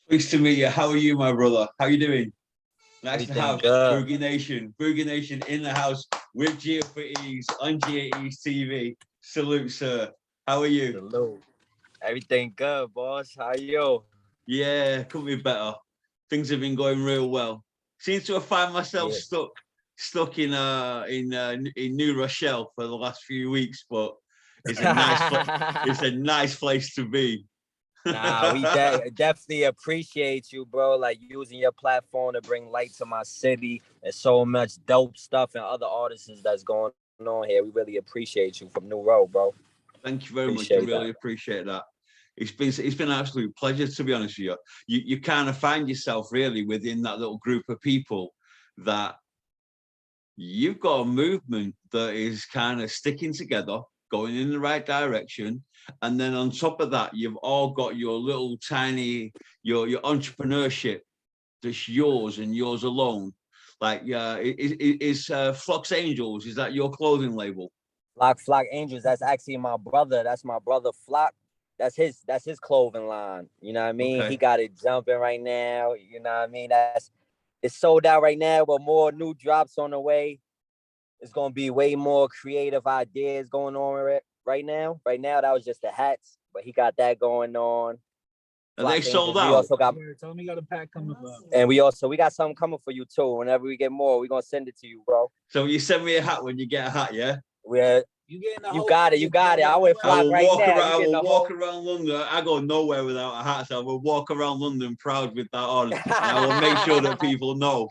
Pleased to meet you. How are you, my brother? How you doing? Nice to Everything have good. Boogie Nation in the house with GeeHateaseTV on GeeHateaseTV. Salute, sir. How are you? Salute. Everything good, boss. How you? Yeah, couldn't be better. Things have been going real well. Seems to have found myself Yeah. stuck in New Rochelle for the last few weeks, but it's a it's a nice place to be. Nah, we definitely appreciate you, bro. Like using your platform to bring light to my city. There's so much dope stuff and other artists that's going on here. We really appreciate you from New Road, bro. Thank you very much. I Appreciate that. really appreciate that. It's been an absolute pleasure, to be honest with you. You kind of find yourself really within that little group of people that you've got a movement that is kind of sticking together, going in the right direction, and then on top of that, you've all got your little tiny your entrepreneurship that's yours and yours alone. Like, is Fox Angels, is that your clothing label? Flock Angels. That's actually my brother. That's my brother Flock. That's his clothing line. You know what I mean? He Okay. got it jumping right now. You know what I mean? It's sold out right now, but more new drops on the way. It's gonna be way more creative ideas going on with it right now. Right now, that was just the hats, but he got that going on. Are they Flock sold Angels. We out? also got, Tell me you got a pack coming up. and we got something coming for you too. Whenever we get more, we're gonna send it to you, bro. So you send me a hat when you get a hat, yeah? We're You getting the You whole got it. You got it. I wear Flock right now. I You getting will the walk whole. around London. I go nowhere without a hat, so I will walk around London proud with that on, and I will make sure that people know.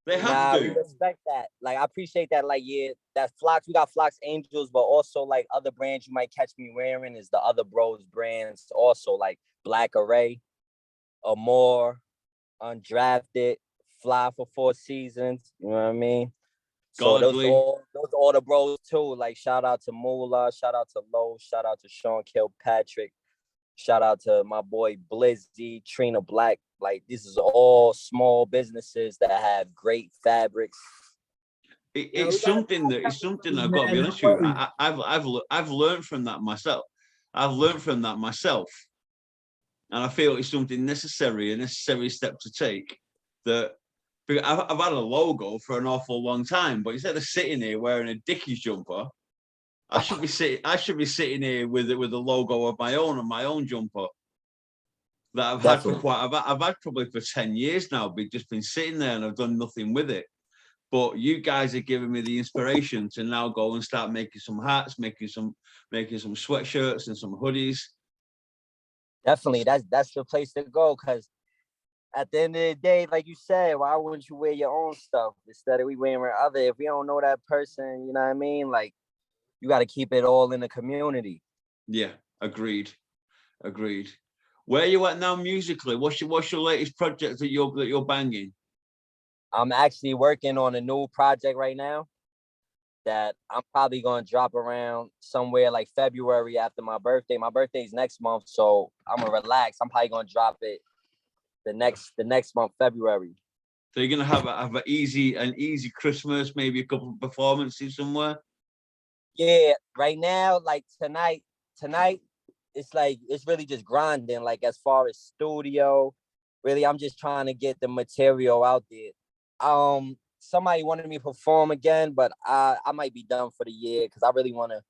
They have Nah, we to. respect that. Like, I appreciate that. Like, yeah, that Flocks, we got Flocks Angels, but also like other brands you might catch me wearing is the other bros brands. Also like Black Array, Amore, Undrafted, Fly for 4 seasons. You know what I mean? So Godly. those all the bros too. Like, shout out to Moolah, shout out to Lowe, shout out to Sean Kilpatrick, shout out to my boy Blizzy, Trina Black. Like, this is all small businesses that have great fabrics. It's something I've got to be honest with you. I've learned from that myself. I've learned from that myself, and I feel it's something necessary, a necessary step to take. That I've had a logo for an awful long time, but instead of sitting here wearing a Dickies jumper, I should be sitting here with a logo of my own, on my own jumper that I've had for Definitely. I've had probably for 10 years now, but just been sitting there and I've done nothing with it. But you guys are giving me the inspiration to now go and start making some hats, making some sweatshirts and some hoodies. Definitely. That's the place to go, because at the end of the day, like you said, why wouldn't you wear your own stuff instead of we wearing other? If we don't know that person, you know what I mean? Like, you got to keep it all in the community. Yeah, agreed. Where are you at now musically? What's your latest project that you're banging? I'm actually working on a new project right now that I'm probably going to drop around somewhere like February after my birthday. My birthday's next month, so I'm gonna relax. I'm probably gonna drop it the next month, February. So you're gonna have an easy Christmas, maybe a couple of performances somewhere. Yeah, right now, like tonight, it's like it's really just grinding. Like, as far as studio, really, I'm just trying to get the material out there. Somebody wanted me to perform again, but I might be done for the year because I really want to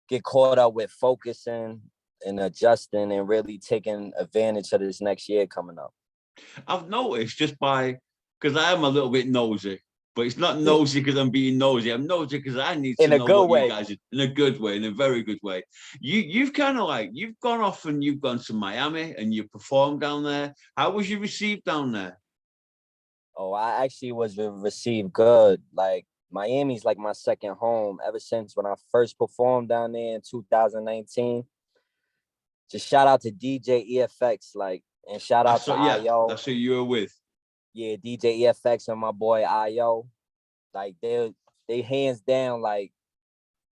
get caught up with focusing and adjusting and really taking advantage of this next year coming up. I've noticed because I am a little bit nosy, but it's not Yeah. nosy because I'm being nosy. I'm nosy because I need to In a know good what you way. guys are, in a good way, in a very good way. You've kind of like you've gone off and you've gone to Miami and you performed down there. How was you received down there? Oh, I actually was received good. Like, Miami's like my second home ever since when I first performed down there in 2019. Just shout out to DJ EFX, like, and shout out to Yeah, IO. that's who you were with. Yeah, DJ EFX and my boy IO. Like, they hands down, like,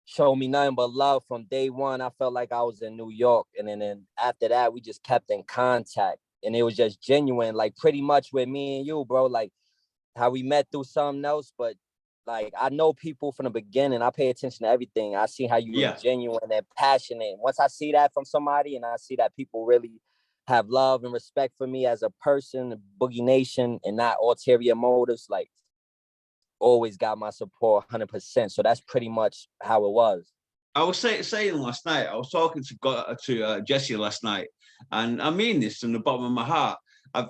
show me nothing but love from day one. I felt like I was in New York. And then after that, we just kept in contact. And it was just genuine, like, pretty much with me and you, bro. Like, how we met through something else, but like, I know people from the beginning. I pay attention to everything. I see how you Yeah. are genuine and passionate. Once I see that from somebody and I see that people really have love and respect for me as a person, Boogie Nation, and not ulterior motives, like always got my support 100%. So that's pretty much how it was. I was saying last night, I was talking to Jesse last night, and I mean this from the bottom of my heart. I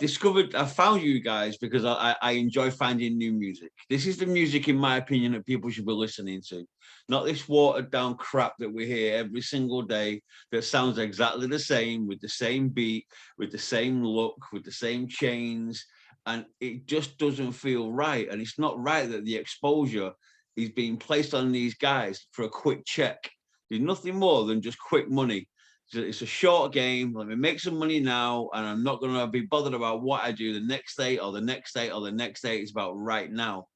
found you guys because I enjoy finding new music. This is the music, in my opinion, that people should be listening to. Not this watered down crap that we hear every single day that sounds exactly the same, with the same beat, with the same look, with the same chains. And it just doesn't feel right. And it's not right that the exposure is being placed on these guys for a quick check. There's nothing more than just quick money. It's a short game. Let me make some money now, and I'm not going to be bothered about what I do the next day or the next day or the next day. It's about right now.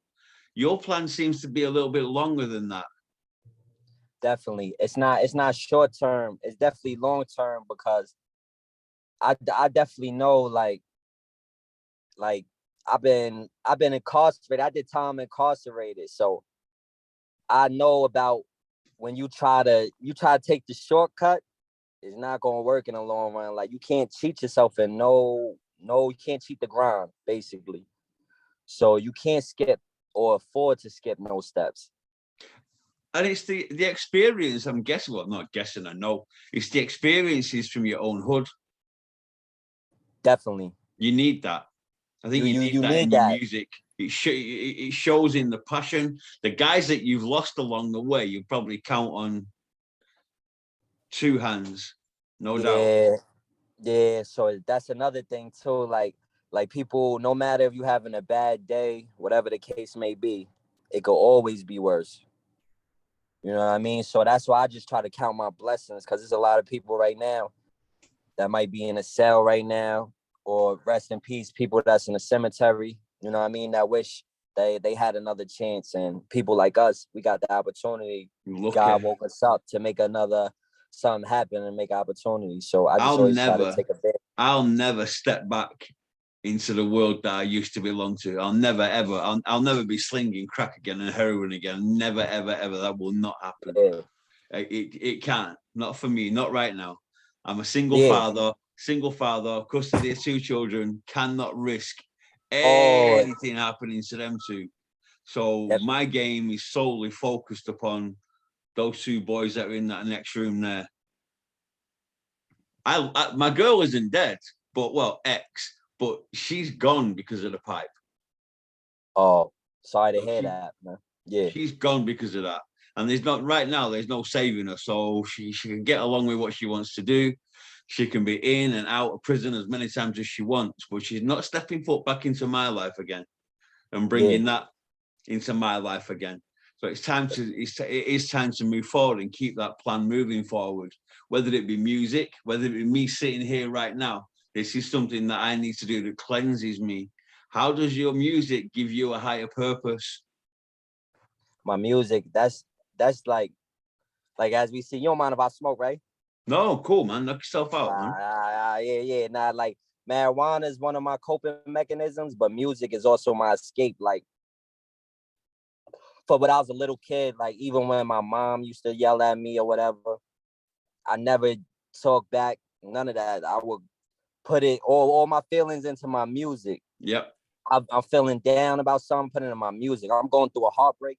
Your plan seems to be a little bit longer than that. Definitely. It's not short term. It's definitely long term, because I definitely know, like I've been incarcerated. I did time incarcerated. So I know about when you try to take the shortcut, it's not gonna work in the long run. Like, you can't cheat yourself, and no, you can't cheat the grind, basically. So you can't skip or afford to skip no steps. And it's the experience, I'm guessing, well, not guessing, I know. It's the experiences from your own hood. Definitely. You need that. I think you need that in your music. It shows in the passion. The guys that you've lost along the way, you probably count on two hands, no doubt. Yeah. So that's another thing too. Like people, no matter if you're having a bad day, whatever the case may be, it could always be worse. You know what I mean? So that's why I just try to count my blessings, because there's a lot of people right now that might be in a cell right now, or rest in peace, people that's in a cemetery, you know what I mean, that wish they had another chance. And people like us, we got the opportunity. God woke us up to make another something happen and make opportunities. So I just always try to take a bit. I'll never step back into the world that I used to belong to. I'll never ever. I'll never be slinging crack again and heroin again. Never ever ever. That will not happen. Yeah. It can't. Not for me. Not right now. I'm a single father. Single father, custody of two children. Cannot risk anything happening to them two. So my game is solely focused upon those two boys that are in that next room there. My girl isn't dead, but but she's gone because of the pipe. Oh, sorry to hear that, man. Yeah. She's gone because of that. And there's no saving her. So she can get along with what she wants to do. She can be in and out of prison as many times as she wants, but she's not stepping foot back into my life again and bringing that into my life again. So it is time to move forward and keep that plan moving forward, whether it be music, whether it be me sitting here right now. This is something that I need to do that cleanses me. How does your music give you a higher purpose? My music, that's like as we see, you don't mind if I smoke, right? No, cool, man. Knock yourself out, man. Yeah. Nah, like, marijuana is one of my coping mechanisms, but music is also my escape. Like, for when I was a little kid, like, even when my mom used to yell at me or whatever, I never talk back, none of that. I would put it all my feelings into my music. Yep. I'm feeling down about something, putting it in my music. I'm going through a heartbreak,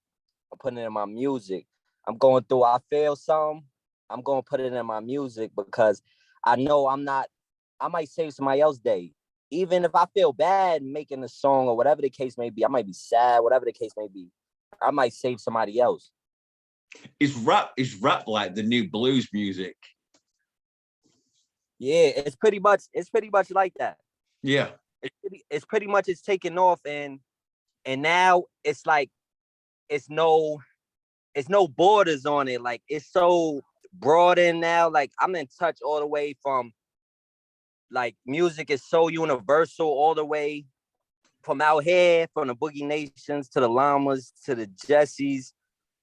I'm putting it in my music. I feel something, I'm going to put it in my music, because I know I might save somebody else's day. Even if I feel bad making a song or whatever the case may be, I might be sad, whatever the case may be, I might save somebody else. Is rap like the new blues music? Yeah, it's pretty much like that. Yeah. It's pretty much taking off, and now it's like it's no borders on it. Like, it's so broad in now. Like, I'm in touch all the way from, like, music is so universal, all the way from out here, from the Boogie Nations to the Llamas to the Jessies.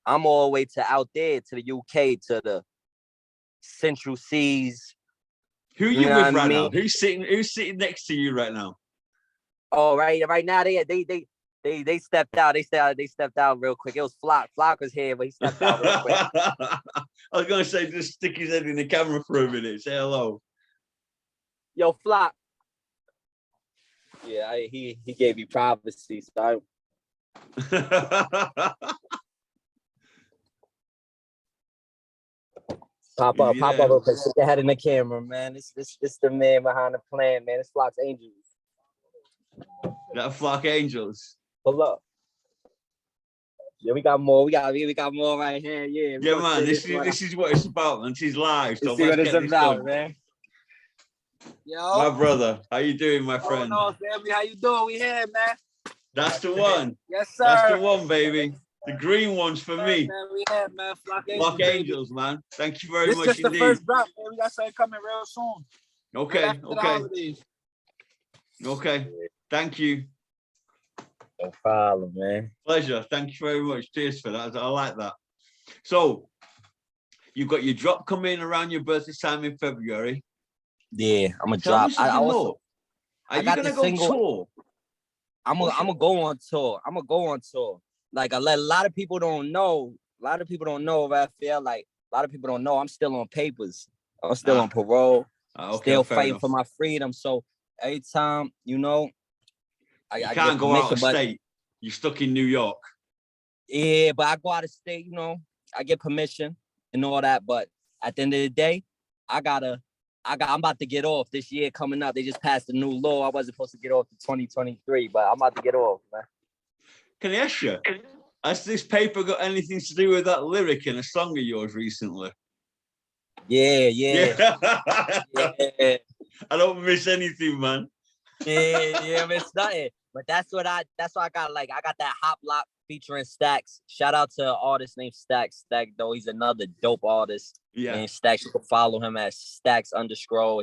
I'm all the way to out there, to the UK, to the Central Seas. Who are you with right now? Who's sitting next to you right now? Oh, right now they stepped out. They stepped out real quick. It was Flock. Flock was here, but he stepped out real quick. I was gonna say, just stick his head in the camera for a minute. Say hello. Yo, Flock. Yeah, he gave me privacy, so I... Pop up real quick. Stick your head in the camera, man. This the man behind the plan, man. It's Flock's Angels. That Flock Angels. Pull up. Yeah, we got more. We got more right here. Yeah, yeah, man. This is what it's about, man. This is live. So let's get this done, man. Yo, my brother, how you doing, my friend? Oh, no, family, how you doing? We here, man. That's the one. Yes, sir. That's the one, baby. The green one's for me. Man, we here, man. Flock Angels, man. Thank you very much This is indeed. the first drop, man. We got something coming real soon. Okay. Okay. Thank you. No problem, man. Pleasure. Thank you very much. Cheers for that. I like that. So, you've got your drop coming around your birthday time in February. Yeah, I'm gonna drop. Are you gonna go tour? I'm gonna go on tour. I'm gonna go on tour. Like a lot of people don't know. A lot of people don't know. Raphael. Like a lot of people don't know. I'm still on papers. I'm still on parole. Still fighting for my freedom. So every time, you know, I can't go out of state. You're stuck in New York. Yeah, but I go out of state. You know, I get permission and all that. But at the end of the day, I'm about to get off this year coming up. They just passed a new law. I wasn't supposed to get off to 2023, but I'm about to get off, man. Can I ask you, has this paper got anything to do with that lyric in a song of yours recently? Yeah. I don't miss anything, man. Yeah, miss nothing. But that's why I got that Hop Block featuring Stacks. Shout out to an artist named Stacks. Stack, though, he's another dope artist. Yeah. Named Stacks. You can follow him at Stacks_.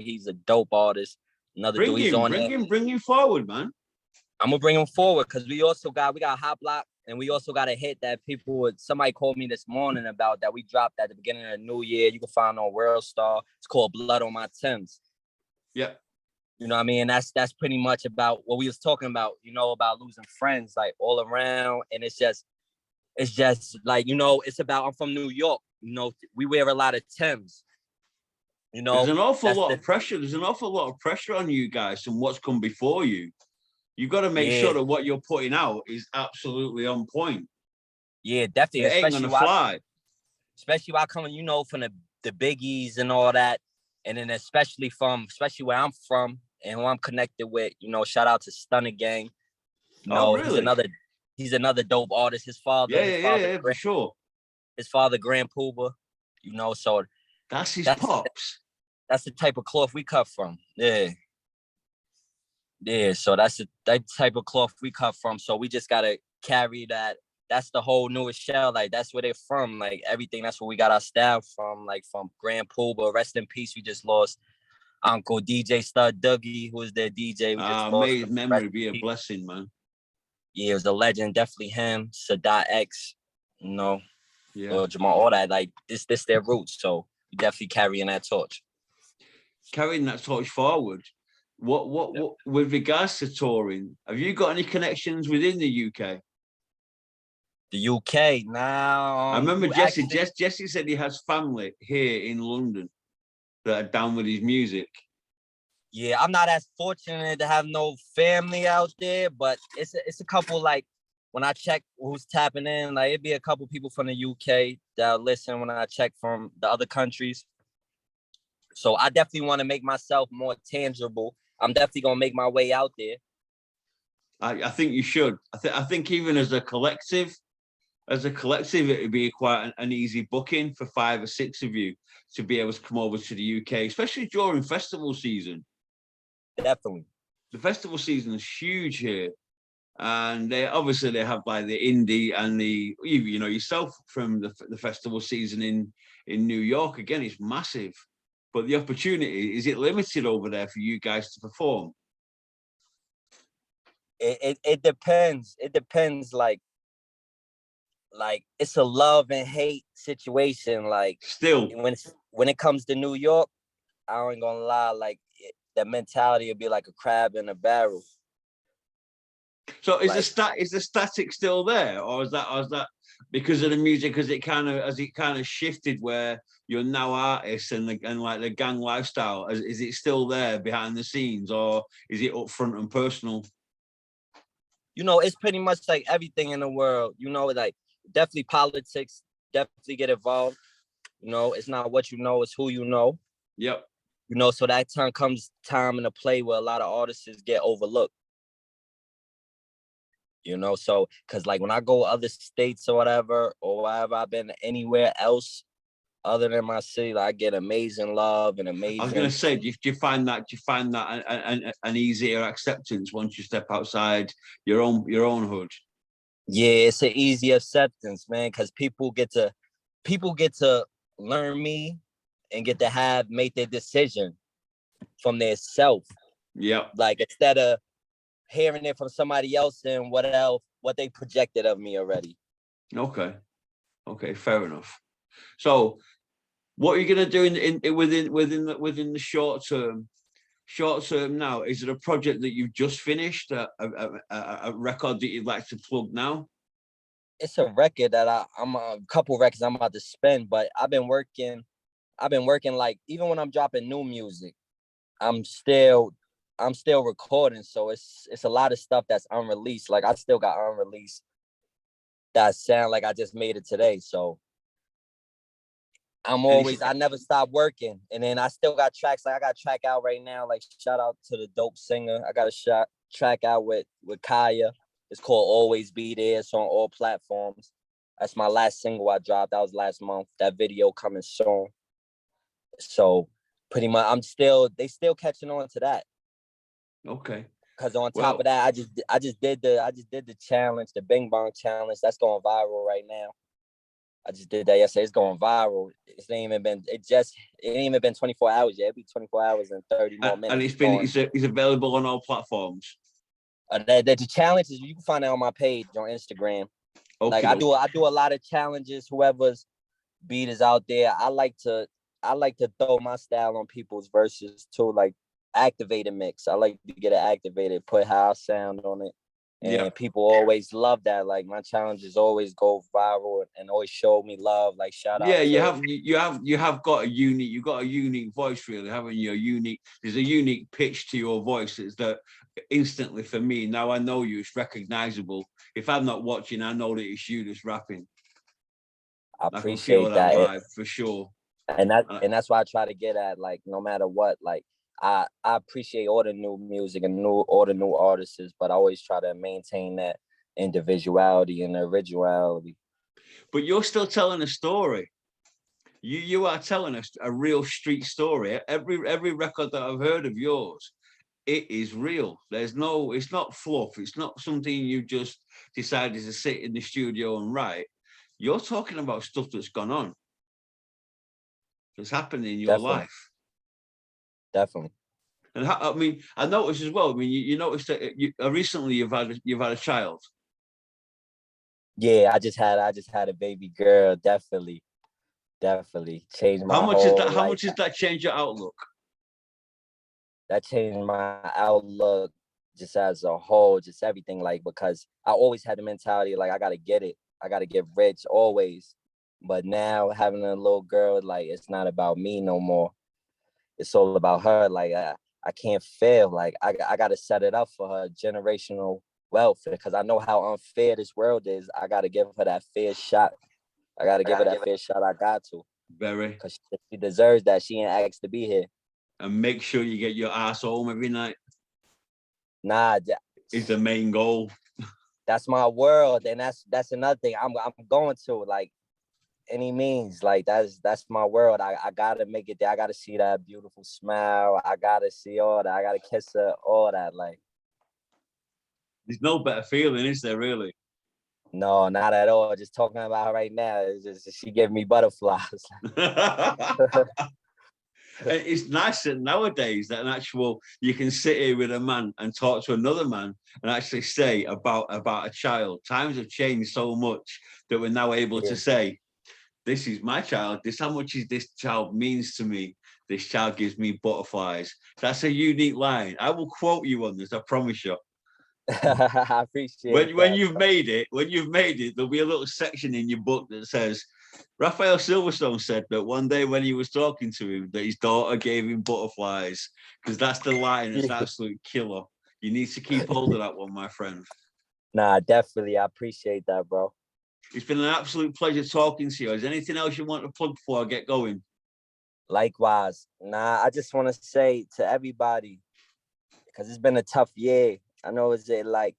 He's a dope artist. Another dude, he's on there. Bring him forward, man. I'm gonna bring him forward because we got Hot Block, and we also got a hit that somebody called me this morning about that we dropped at the beginning of the new year. You can find on World Star. It's called Blood on My Timbs. Yeah. You know what I mean? That's pretty much about what we was talking about, you know, about losing friends like all around. And it's just like, you know, it's about, I'm from New York, you know, we wear a lot of Timbs. You know, there's an awful lot of pressure. There's an awful lot of pressure on you guys from what's come before you. You've got to make sure that what you're putting out is absolutely on point. Yeah, definitely. It ain't gonna fly. Especially while coming, you know, from the biggies and all that. And then especially where I'm from and who I'm connected with, you know, shout out to Stunner Gang. You know, really? He's another dope artist. His father, for sure. His father, Grand Pooba, you know, so that's his pops. That's the type of cloth we cut from. Yeah. Yeah, so that's that type of cloth we cut from. So we just gotta carry that. That's the whole newest shell. Like that's where they're from. Like everything. That's where we got our style from. Like from Grand Pooba. Rest in peace. We just lost Uncle DJ Stud Dougie, who was their DJ. May his memory be a blessing, man. Yeah, it was a legend. Definitely him. Sadat X. You know. Yeah. Jamal. All that. Like this their roots. So we definitely carrying that torch. Carrying that torch forward. What with regards to touring, have you got any connections within the UK? The UK now. I remember Jesse said he has family here in London that are down with his music. Yeah, I'm not as fortunate to have no family out there, but it's a couple, like when I check who's tapping in, like it'd be a couple people from the UK that listen when I check from the other countries. So I definitely want to make myself more tangible. I'm definitely gonna make my way out there. I think you should. I think even as a collective, it would be quite an easy booking for 5 or 6 of you to be able to come over to the UK, especially during festival season. Definitely. The festival season is huge here. And they have like the indie and you know, yourself from the festival season in New York. Again, it's massive. But the opportunity, is it limited over there for you guys to perform? It depends. It depends. Like it's a love and hate situation. Like still, when it comes to New York, I ain't gonna lie. Like that mentality would be like a crab in a barrel. So is the static still there, or is that because of the music? Has it kind of shifted where your now artist and like the gang lifestyle? Is it still there behind the scenes, or is it upfront and personal? You know, it's pretty much like everything in the world. You know, like definitely politics, definitely get involved. You know, it's not what you know, it's who you know. Yep. You know, so that time comes time in a play where a lot of artists get overlooked. You know, so because like when I go other states or whatever I've been anywhere else other than my city, like, I get amazing love and amazing. I was going to say, do you find that an easier acceptance once you step outside your own hood? Yeah, it's an easy acceptance, man, because people get to learn me and get to make their decision from their self. Yep. Like instead of hearing it from somebody else and what they projected of me already. Okay, fair enough. So, what are you going to do within the short term? Short term now, is it a project that you've just finished, a record that you'd like to plug now? It's a record that I'm a couple records I'm about to spend, but I've been working like even when I'm dropping new music, I'm still recording. So it's a lot of stuff that's unreleased. Like I still got unreleased that sound like I just made it today. So I never stop working. And then I still got tracks. Like I got a track out right now. Like shout out to the dope singer. I got a track out with Kaya. It's called Always Be There. It's on all platforms. That's my last single I dropped. That was last month. That video coming soon. So pretty much they still catching on to that. Okay. Because on top of that, I just did the challenge, the Bing Bong challenge. That's going viral right now. I just did that yesterday. It's going viral. It ain't even been 24 hours yet. It'll be 24 hours and 30 more minutes. And it's available on all platforms. The challenges, you can find it on my page on Instagram. Okay. Like I do a lot of challenges. Whoever's beat is out there. I like to throw my style on people's verses too, like activated mix. I like to get it activated, put house sound on it. And people always love that. Like my challenges always go viral and always show me love. Like shout out. Yeah, you have got a unique voice, really, haven't you? There's a unique pitch to your voice. It's that instantly for me. Now I know you, it's recognizable. If I'm not watching, I know that it's you that's rapping. I appreciate that vibe, for sure. And that's why I try to get at, like, no matter what, like I appreciate all the new music and all the new artists, but I always try to maintain that individuality and originality. But you're still telling a story. You are telling us a real street story. Every record that I've heard of yours, it is real. It's not fluff. It's not something you just decided to sit in the studio and write. You're talking about stuff that's gone on. That's happened in your life. Definitely. And I mean, I noticed as well. I mean, you noticed that recently you've had a child. Yeah, I just had a baby girl. Definitely changed my How much does that change your outlook? That changed my outlook just as a whole, just everything. Like, because I always had the mentality like I gotta get it, I gotta get rich always. But now having a little girl, like, it's not about me no more. It's all about her. Like I can't fail. Like I gotta set it up for her generational wealth, because I know how unfair this world is. I gotta give her that fair shot. I gotta give her that fair shot. I got to. Very. Because she deserves that. She ain't asked to be here. And make sure you get your ass home every night. Nah, is the main goal. That's my world, and that's another thing. I'm going to, like, any means. Like that's my world. I gotta make it there. I gotta see that beautiful smile. I gotta see all that. I gotta kiss her, all that. Like, there's no better feeling, is there, really? No, not at all. Just talking about her right now, it's just, she gave me butterflies. It's nice that nowadays that you can sit here with a man and talk to another man and actually say about a child. Times have changed so much that we're now able to say, this is my child. How much this child means to me. This child gives me butterflies. That's a unique line. I will quote you on this, I promise you. I appreciate when you've made it, there'll be a little section in your book that says, Raphael Silverstone said that one day when he was talking to him, that his daughter gave him butterflies, because that's the line. It's absolute killer. You need to keep hold of that one, my friend. Nah, definitely. I appreciate that, bro. It's been an absolute pleasure talking to you. Is there anything else you want to plug before I get going? Likewise. Nah, I just want to say to everybody, because it's been a tough year. I know it's like,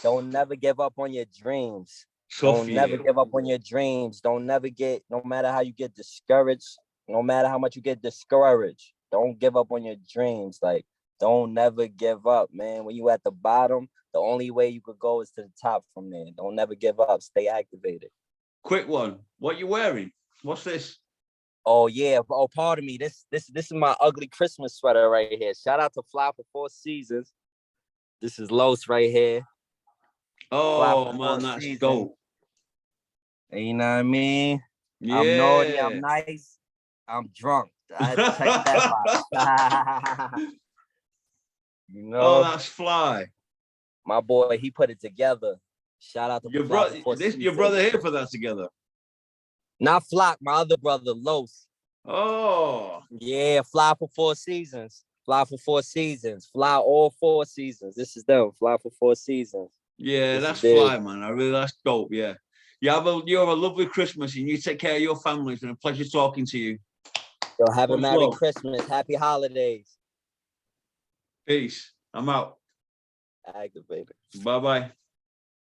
don't never give up on your dreams. Don't never give up on your dreams. Don't never no matter how you get discouraged, no matter how much you get discouraged, don't give up on your dreams. Like, don't never give up, man. When you at the bottom, the only way you could go is to the top from there. Don't never give up. Stay activated. Quick one. What you wearing? What's this? Oh yeah. Oh, pardon me. This is my ugly Christmas sweater right here. Shout out to Fly for 4 Seasons. This is Los right here. Oh man, that's dope. You know what I mean? Yeah. I'm naughty, I'm nice, I'm drunk. I check that box. You know? Oh, that's fly. My boy, he put it together. Shout out to your brother. Your brother here put that together. Not Flock, my other brother, Los. Oh. Yeah, Fly for 4 Seasons. Fly for 4 Seasons. Fly all 4 seasons. This is them. Fly for 4 seasons. Yeah, that's fly, man. That's dope. Yeah. You have a lovely Christmas, and you take care of your family. It's been a pleasure talking to you. Yo, have a Merry Christmas. Happy holidays. Peace. I'm out. Activated. Bye-bye.